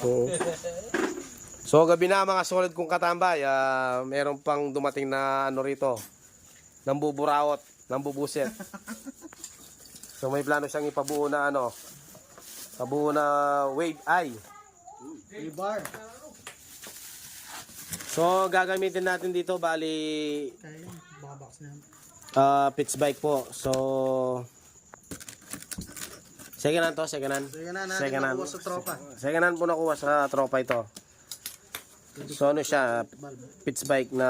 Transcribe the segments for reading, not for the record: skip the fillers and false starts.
Oo. So gabi na mga solid kong katambay, meron pang dumating na ano rito, nambuburaot, nambubuset. So may plano siyang ipabuo na ano, pabuo na wave eye. Bar. So gagamitin natin dito bali Kaya babox na. pitch bike po. So second hand to, second hand. Sige na natin Second hand. nakuha sa tropa. Second hand po nakuha sa tropa ito. So ano siya, pitch bike na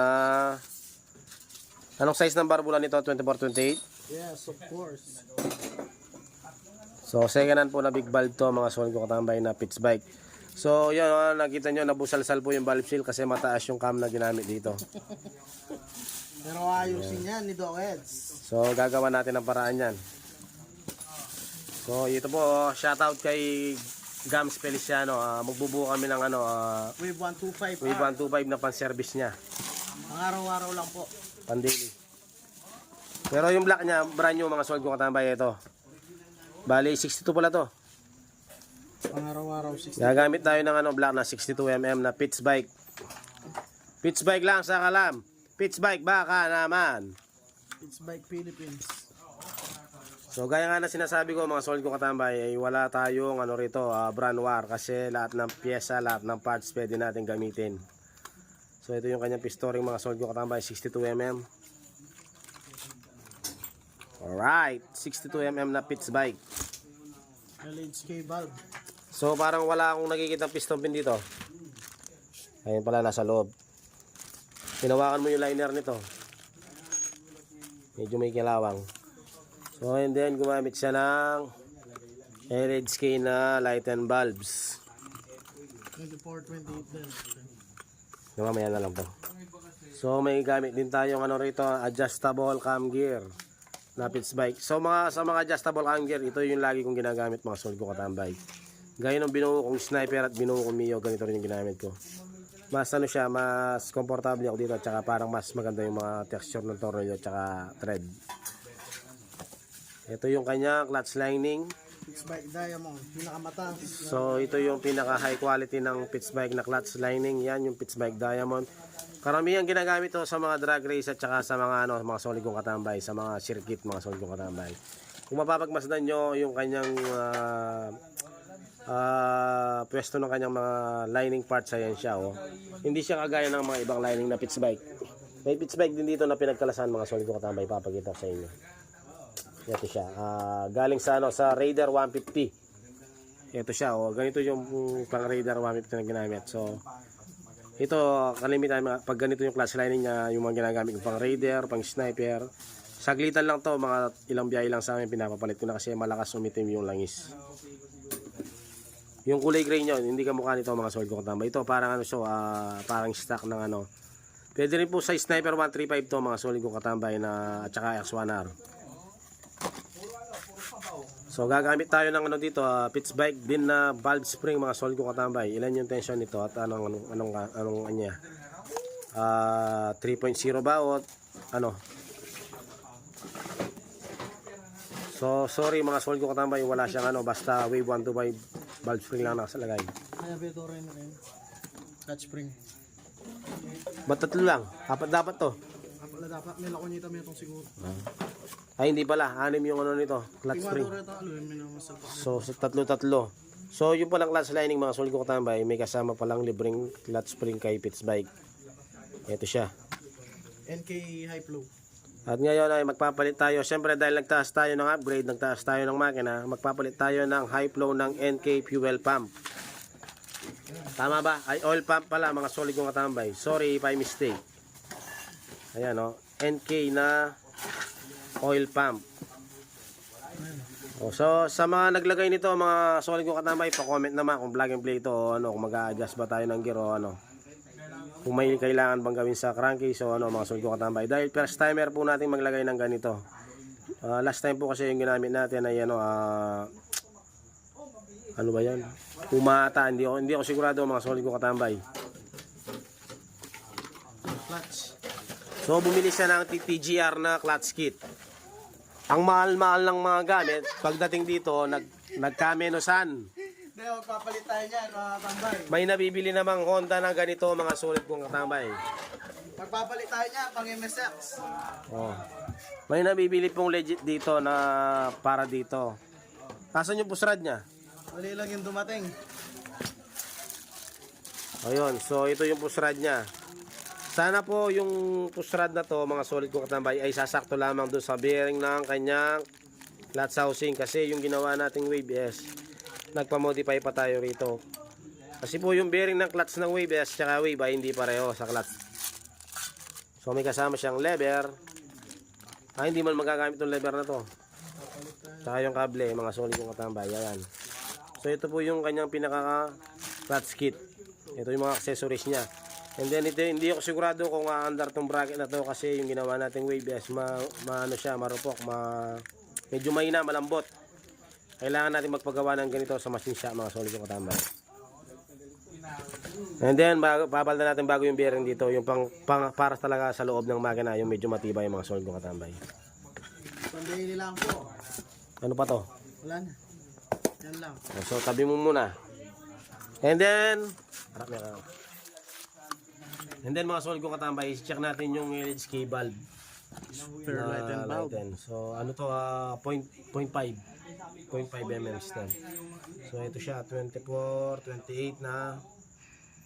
anong size ng barbula nito? 24-28? Yes, of course. So second hand po na big valve to mga solid ko katambay na pitch bike. So yun, nakita nyo nabusalsal po yung valve seal kasi mataas yung cam na ginamit dito. Pero ayusin yan ni Doc Eds. So gagawa natin ang paraan yan. So ito po, shoutout kay Gams Feliciano. Magbubuo kami ng ano, Wave 125. Wave 125 na pan-service niya. Ang araw-araw lang po. Pan-daily. Pero yung black niya, brand new mga solid ko katambay ito. Bali 62 pala to. Ang araw-araw 60. Gagamit tayo ng ano, black na 62mm na pitch bike. Pitch bike lang sa kalam. Pitch bike baka naman. It's Bike Philippines. So gaya nga na sinasabi ko mga solid ko katambay, ay wala tayong ano rito, brand war kasi lahat ng pyesa, lahat ng parts pwede natin gamitin. So ito yung kanyang pistoring mga solid ko katambay, 62mm. Alright, 62mm na pitch bike. LHK valve. So parang wala akong nakikitang piston pin dito. Ayun pala, nasa loob. Tinawakan mo yung liner nito. Medyo may kilawang. So and then gumamit siya ng LHK na light and bulbs. 24-28 din. Mamaya na lang to. So may gamit din tayong ano rito, adjustable cam gear na pitch bike. So sa mga adjustable cam gear, ito yung lagi kong ginagamit mga solid ko katambay. Gaya ng binuo kong sniper at binuo kong Mio, ganito rin yung ginamit ko. Mas ano siya, mas komportable ako dito at saka parang mas maganda yung mga texture ng tornilyo at saka thread. Ito yung kanya clutch lining. It's Bike Diamond. Pinakamataas. So ito yung pinaka high quality ng pitch bike na clutch lining. Yan yung pitch bike Diamond. Karamihan ginagamit to sa mga drag race at saka sa mga ano, mga solid kong katambay, sa mga circuit mga solid kong katambay. Kung mapapagmasdan nyo yung kanyang pwesto ng kanyang mga lining parts, ayan siya oh. Hindi siya kagaya ng mga ibang lining na pitch bike. May pitch bike din dito na pinagkalasan mga solid kong katambay, papakita ko sa inyo. Ito siya, galing sa ano, sa Raider 150. Ito siya oh, ganito yung pang Raider 150 na ginamit. So ito kalimitan pag ganito yung clutch lining niya, yung mga ginagamit ko pang Raider, pang Sniper. Saglitan lang to, mga ilang biyahe lang sa amin, pinapapalit ko na kasi malakas umitim yung langis. Yung kulay gray nyo, hindi kamukha nito mga solid ko katambay. Ito parang ano so, parang stock ng ano. Pwede rin po sa Sniper 135 to mga solid ko katambay na at saka X1R. So gagamit tayo ng ano dito, pitch bike din na valve spring mga solid ko katambay. Ilan yung tension nito at anong anya? 3.0 ba o ano? So sorry mga solid ko katambay, wala siyang ano, basta wave 125 valve spring lang nakasalagay. Kaya beto rin. Clutch spring. Ba't tatlo lang? Apat dapat to. Kapala dapat nila ko nito itong siguro. Ay hindi pala, 6 yung ano nito, clutch spring. So tatlo. So yung palang clutch lining mga solid ko katambay, may kasama palang libreng clutch spring kay pitch bike. Ito siya. NK high flow. At ngayon ay magpapalit tayo. Siyempre dahil nagtaas tayo ng upgrade, nagtaas tayo ng makina, magpapalit tayo ng high flow ng NK fuel pump. Tama ba? Ay oil pump pala mga solid kong katambay. Sorry if I mistake. Ayan o. NK na oil pump. So sa mga naglagay nito mga solid kong katambay, pa-comment naman kung plug and play ito o ano, kung mag-a-adjust ba tayo ng gear o ano. Kung may kailangan bang gawin sa crankcase o ano mga solid ko katambay. Dahil first timer po natin maglagay ng ganito. Last time po kasi yung ginamit natin ay ano, ano ba yan? Umata. Hindi ako sigurado mga solid ko katambay. Clutch. So bumili siya ng TTGR na clutch kit. Ang mahal-mahal ng mga gamit, pagdating dito nagkamenosan. Hindi, magpapalit tayo niyan, mga tambay. May nabibili namang Honda na ganito mga sulit kong katambay. Magpapalit tayo niyan, pang MSX. Oh. May nabibili pong legit dito na para dito. Asan yung pusrad niya? Mali lang yung dumating. Ayun, so ito yung pusrad niya. Sana po yung pusrad na to mga solid kong katambay ay sasakto lamang doon sa bearing ng kanyang clutch housing. Kasi yung ginawa nating Wave S, nagpa-modify pa tayo rito. Kasi po yung bearing ng clutch ng Wave S tsaka Wave ay hindi pareho sa clutch. So may kasama siyang lever. Hindi man magagamit yung lever na to. Tsaka yung kable mga solid kong katambay. Ayan. So ito po yung kanyang pinaka clutch kit. Ito yung mga accessories niya. And then ito, hindi ako sigurado kung aandar tong bracket na to kasi yung ginawa nating Wave S ano siya, marupok, medyo mahina, malambot. Kailangan natin magpagawa ng ganito sa machine shop mga solid kong katambay. And then papalitan natin bago yung bearing dito, yung para talaga sa loob ng makina, yung medyo matibay mga solid kong katambay. Pandayin lang po. Ano pa to? Wala na. Yan lang. So tabi mo muna. And then mga solid kong katambay, check natin yung LHK valve. Spare light and valve. So ano to, 0.5 mm stem. So ito siya 28 na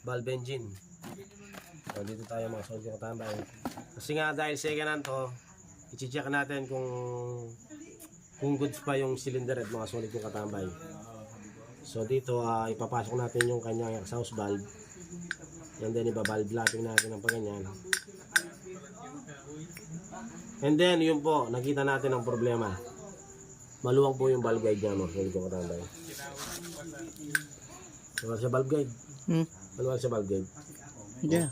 valve engine. So dito tayo mga solid kong katambay. Kasi nga dahil second hand to, i-check natin kung goods pa yung cylinder head mga solid kong katambay. So dito ipapasok natin yung kanyang exhaust valve. And then iba-valve lapping natin ng paganyan. And then yun po, nakita natin ang problema. Maluwang po yung valve guide niya mga solid kong katambay. Maluwang siya valve guide. Maluwang siya valve guide. Yeah.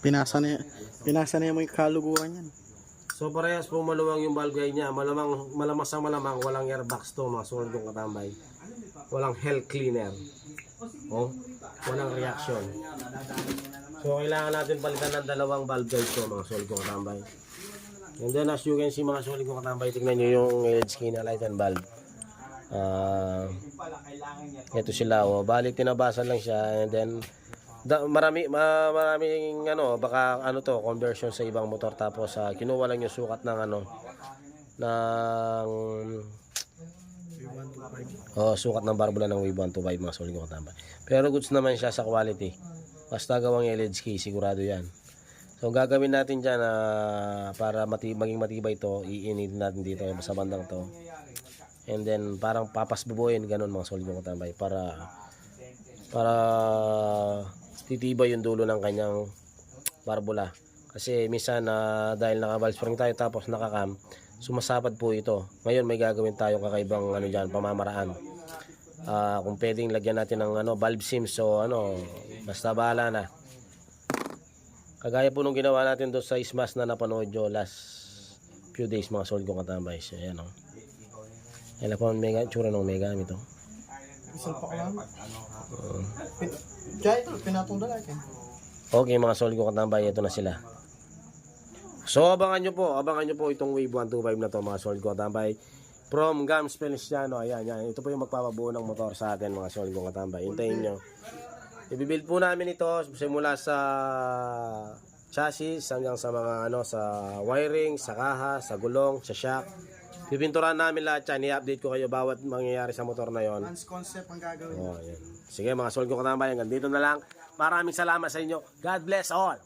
Pinasa na mo yung kaluguran yan. So parehas po maluwang yung valve guide niya. Malamang sa malamang walang airbox to mga solid kong katambay. Walang hell cleaner. Walang reaction. So kailangan natin palitan ng dalawang valve guide to mga solid kong katambay. And then as you can see mga solid kong katambay, tignan nyo yung LHK na light and valve. Ito sila balik tinabasan lang siya. And then maraming baka conversion sa ibang motor, tapos kinuha lang yung sukat ng sukat ng barbula ng Wave 125 mga solid kong katambay. Pero goods naman siya sa quality. Basta gawang LHK, sigurado yan. So gagawin natin dyan para maging matibay to, iinit natin dito sa bandang to. And then parang papasbubuin ganun mga solid kong katambay para titibay yung dulo ng kanyang barbula. Kasi minsan dahil naka-valve spring tayo tapos naka-cam, sumasapad po ito. Ngayon may gagawin tayong kakaibang pamamaraan. Kung pwedeng lagyan natin ng valve seams, so basta bahala na. Kagaya po nung ginawa natin doon sa ismas na napanood nyo last few days mga solid kong katambay. So ayan Yan po ang tsura ng mega ito. Isang pa lang. Kaya ito, pinatong dalakin. Okay mga solid kong katambay, ito na sila. So abangan nyo po itong Wave 125 na to mga solid kong katambay. From Gams Feliciano, ayan. Ito po yung magpapabuo ng motor sa atin mga solid kong katambay. Hintayin nyo. Ibibuild po namin ito simula sa chassis hanggang sa mga sa wiring, sa kaha, sa gulong, sa shock. Pipinturan namin lahat yan. I-update ko kayo bawat mangyayari sa motor na yon. Lance concept ang gagawin. Yan. Sige mga solid kong katambay, hanggang dito na lang. Maraming salamat sa inyo. God bless all.